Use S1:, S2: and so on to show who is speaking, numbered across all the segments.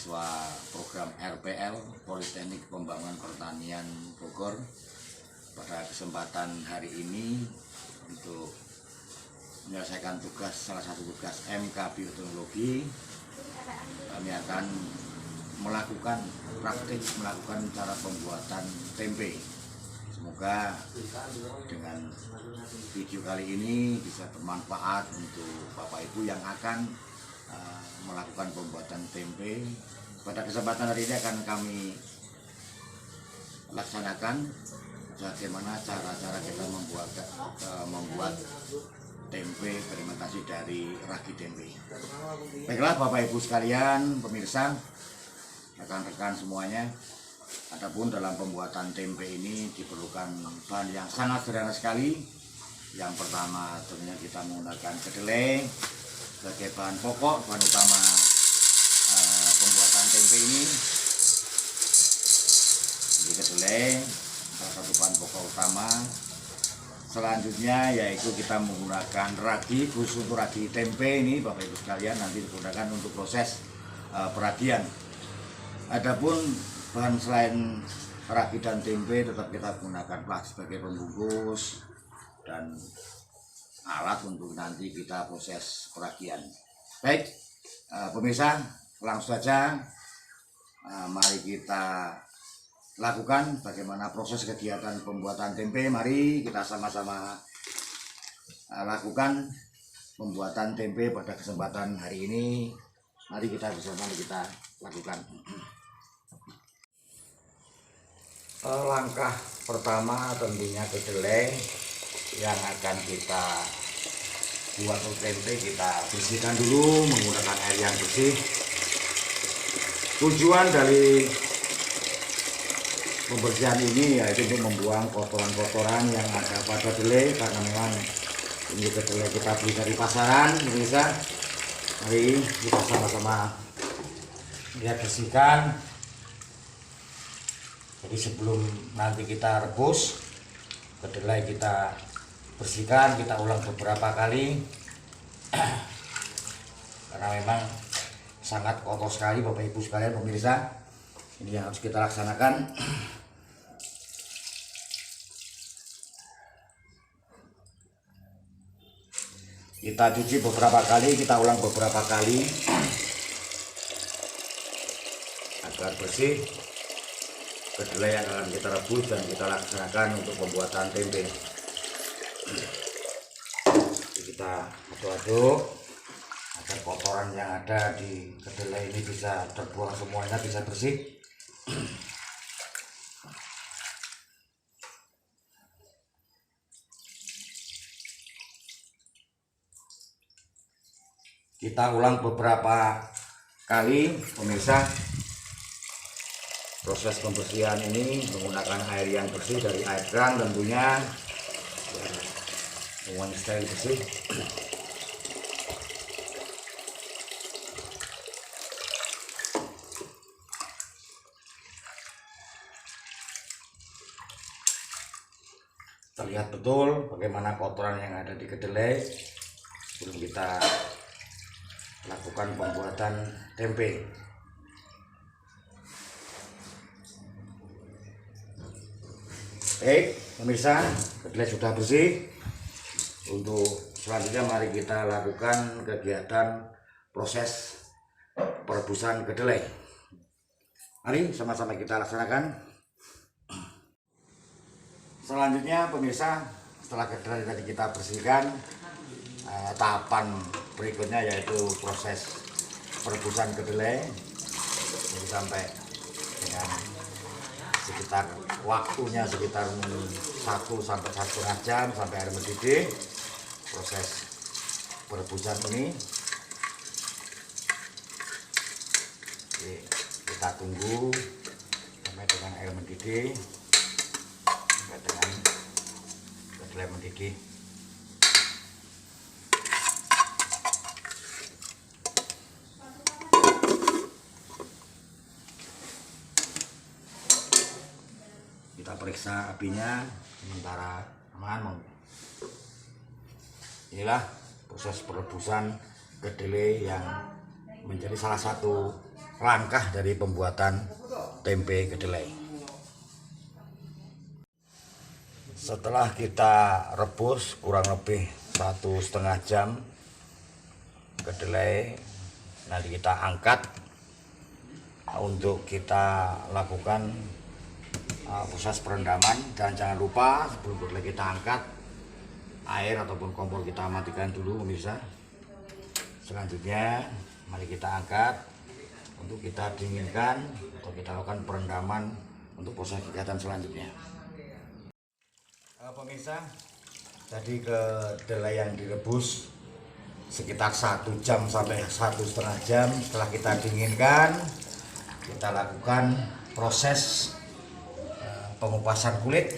S1: mahasiswa program RPL Politeknik Pembangunan Pertanian Bogor. Pada kesempatan hari ini untuk menyelesaikan salah satu tugas MK Bioteknologi, kami akan melakukan cara pembuatan tempe. Semoga dengan video kali ini bisa bermanfaat untuk Bapak Ibu yang akan melakukan pembuatan tempe. Pada kesempatan hari ini akan kami laksanakan bagaimana cara-cara kita membuat tempe fermentasi dari ragi tempe. Baiklah Bapak Ibu sekalian, pemirsa, rekan-rekan semuanya, adapun dalam pembuatan tempe ini diperlukan bahan yang sangat sederhana sekali. Yang pertama tentunya kita menggunakan kedelai sebagai bahan pokok, bahan utama pembuatan tempe ini. Jadi kedelai salah satu bahan pokok utama. Selanjutnya yaitu kita menggunakan ragi, khusus untuk ragi tempe ini Bapak Ibu sekalian nanti digunakan untuk proses peragian. Adapun bahan selain ragi dan tempe tetap kita gunakan plastik sebagai pembungkus dan alat untuk nanti kita proses peragian. Baik, pemirsa, langsung saja mari kita lakukan bagaimana proses kegiatan pembuatan tempe. Mari kita sama-sama lakukan pembuatan tempe pada kesempatan hari ini. Mari kita bersama kita lakukan. Langkah pertama tentunya kedelai yang akan kita buat untuk tempe kita bersihkan dulu menggunakan air yang bersih. Tujuan dari pembersihan ini yaitu untuk membuang kotoran-kotoran yang ada pada kedelai, karena memang ini kedelai kita beli dari pasaran, pemirsa. Mari kita sama-sama lihat bersihkan. Jadi sebelum nanti kita rebus, kedelai kita bersihkan, kita ulang beberapa kali karena memang sangat kotor sekali Bapak Ibu sekalian, pemirsa. Ini yang harus kita laksanakan. Kita cuci beberapa kali, kita ulang beberapa kali agar bersih kedelai yang akan kita rebus dan kita laksanakan untuk pembuatan tempe. Kita aduk-aduk agar kotoran yang ada di kedelai ini bisa terbuang semuanya, bisa bersih. Kita ulang beberapa kali, pemirsa. Proses pembersihan ini menggunakan air yang bersih dari air keran tentunya, semuanya steril bersih. Terlihat betul bagaimana kotoran yang ada di kedelai sebelum kita lakukan pembuatan tempe. Baik, pemirsa, kedelai sudah bersih. Untuk selanjutnya mari kita lakukan kegiatan proses perebusan kedelai. Mari sama-sama kita laksanakan. Selanjutnya pemirsa, setelah kedelai tadi kita bersihkan, tahapan berikutnya yaitu proses perebusan kedelai. Jadi sampai dengan sekitar waktunya sekitar 1 sampai 1,5 jam sampai air mendidih. Proses perebusan ini kita tunggu sampai dengan air mendidih, sampai dengan kedelai mendidih. Kita periksa apinya, sementara aman. Inilah proses perebusan kedelai yang menjadi salah satu langkah dari pembuatan tempe kedelai. Setelah kita rebus kurang lebih 1,5 jam kedelai, nanti kita angkat untuk kita lakukan proses perendaman. Dan jangan lupa sebelum kedelai kita angkat, air ataupun kompor kita matikan dulu pemirsa. Selanjutnya mari kita angkat untuk kita dinginkan atau kita lakukan perendaman untuk proses kegiatan selanjutnya. Pemirsa, tadi kedelai yang direbus sekitar 1 jam sampai 1,5 jam. Setelah kita dinginkan, kita lakukan proses pengupasan kulit.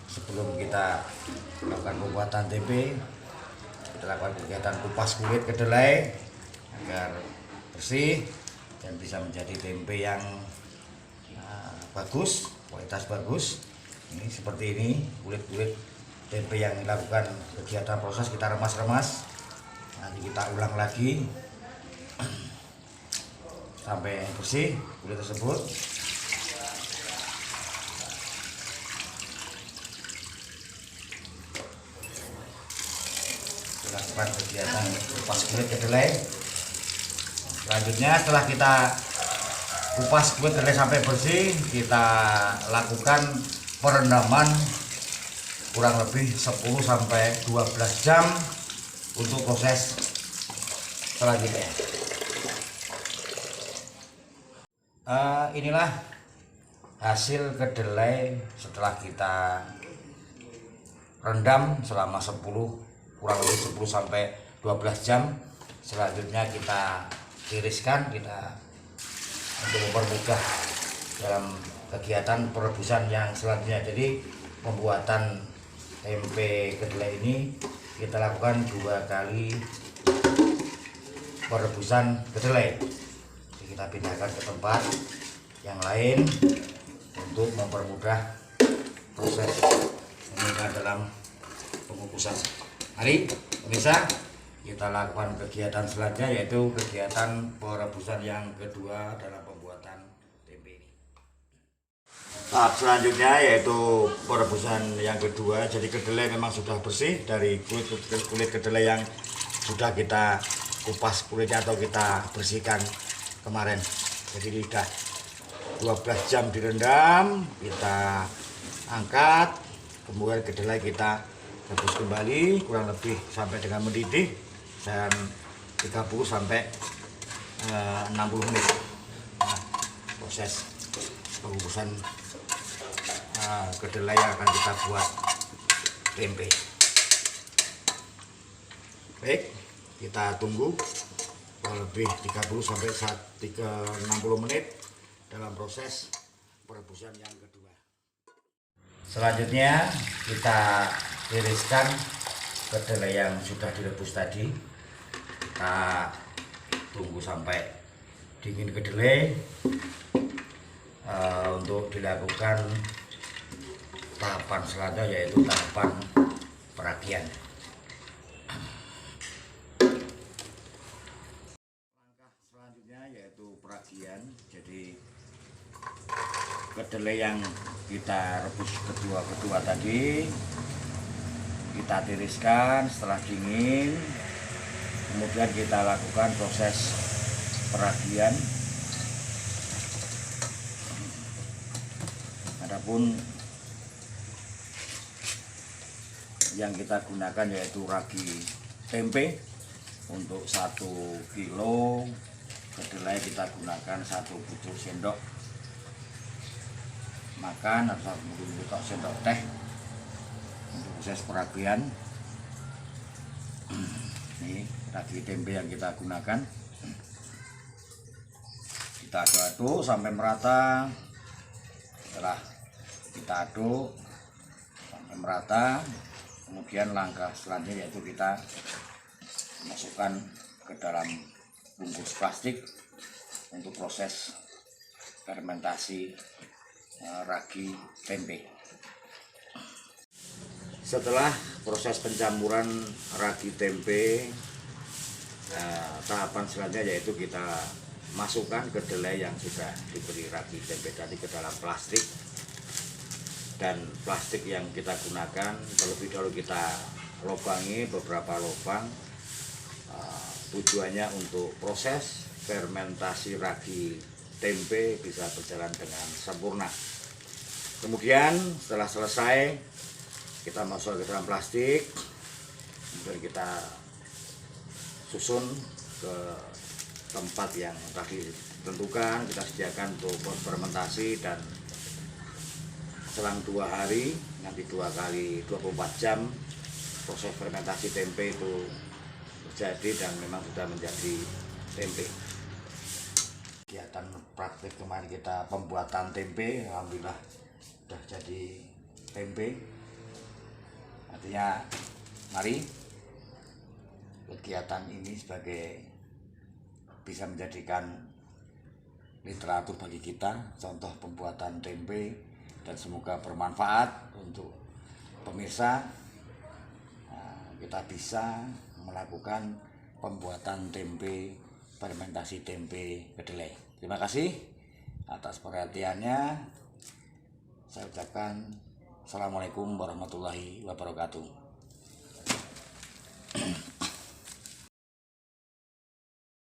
S1: Sebelum kita lakukan pembuatan tempe, kita lakukan kegiatan kupas kulit kedelai agar bersih dan bisa menjadi tempe yang bagus, kualitas bagus. Ini seperti ini kulit-kulit tempe yang dilakukan kegiatan proses, kita remas-remas. Nanti kita ulang lagi sampai bersih kulit tersebut. Lakukan kegiatan kupas kulit kedelai. Selanjutnya setelah kita kupas kulit kedelai sampai bersih, kita lakukan perendaman kurang lebih 10 sampai 12 jam untuk proses selanjutnya. Inilah hasil kedelai setelah kita rendam selama kurang lebih 10 sampai 12 jam. Selanjutnya kita tiriskan, kita untuk mempermudah dalam kegiatan perebusan yang selanjutnya. Jadi pembuatan tempe kedelai ini kita lakukan 2 kali perebusan kedelai. Jadi kita pindahkan ke tempat yang lain untuk mempermudah proses dalam pengukusan. Mari pemirsa, kita lakukan kegiatan selanjutnya, yaitu kegiatan perebusan yang kedua dalam pembuatan tempe ini. Tahap selanjutnya yaitu perebusan yang kedua. Jadi kedelai memang sudah bersih dari kulit kedelai yang sudah kita kupas kulitnya atau kita bersihkan kemarin. Jadi sudah 12 jam direndam, kita angkat, kemudian kedelai kita rebus kembali kurang lebih sampai dengan mendidih dan 30 sampai 60 menit. Nah, proses pengukusan kedelai yang akan kita buat tempe. Baik, kita tunggu kurang lebih 30 sampai 60 menit dalam proses perebusan yang kedua. Selanjutnya kita tiriskan kedelai yang sudah direbus tadi. Kita tunggu sampai dingin kedelai untuk dilakukan tahapan selanjutnya, yaitu tahapan peragian. Langkah selanjutnya yaitu peragian. Jadi kedelai yang kita rebus kedua tadi kita tiriskan setelah dingin, kemudian kita lakukan proses peragian. Adapun yang kita gunakan yaitu ragi tempe. Untuk 1 kilo kedelai kita gunakan 1 pucuk sendok makan atau 1 sendok teh untuk proses peragian. Ini ragi tempe yang kita gunakan. Kita aduk-aduk sampai merata. Setelah kita aduk sampai merata, kemudian langkah selanjutnya yaitu kita masukkan ke dalam bungkus plastik untuk proses fermentasi ragi tempe. Setelah proses pencamuran ragi tempe, tahapan selanjutnya yaitu kita masukkan kedelai yang sudah diberi ragi tempe tadi ke dalam plastik, dan plastik yang kita gunakan terlebih dahulu kita lubangi beberapa lubang, tujuannya untuk proses fermentasi ragi tempe bisa berjalan dengan sempurna. Kemudian setelah selesai kita masuk ke dalam plastik, kemudian kita susun ke tempat yang tadi ditentukan, kita sediakan untuk fermentasi, dan selang 2 hari, nanti 2 kali 24 jam proses fermentasi tempe itu terjadi dan memang sudah menjadi tempe. Kegiatan praktik kemarin kita pembuatan tempe, alhamdulillah sudah jadi tempe. Artinya mari kegiatan ini sebagai bisa menjadikan literatur bagi kita, contoh pembuatan tempe, dan semoga bermanfaat untuk pemirsa. Kita bisa melakukan pembuatan tempe, fermentasi tempe kedelai. Terima kasih atas perhatiannya. Saya ucapkan Assalamualaikum warahmatullahi wabarakatuh.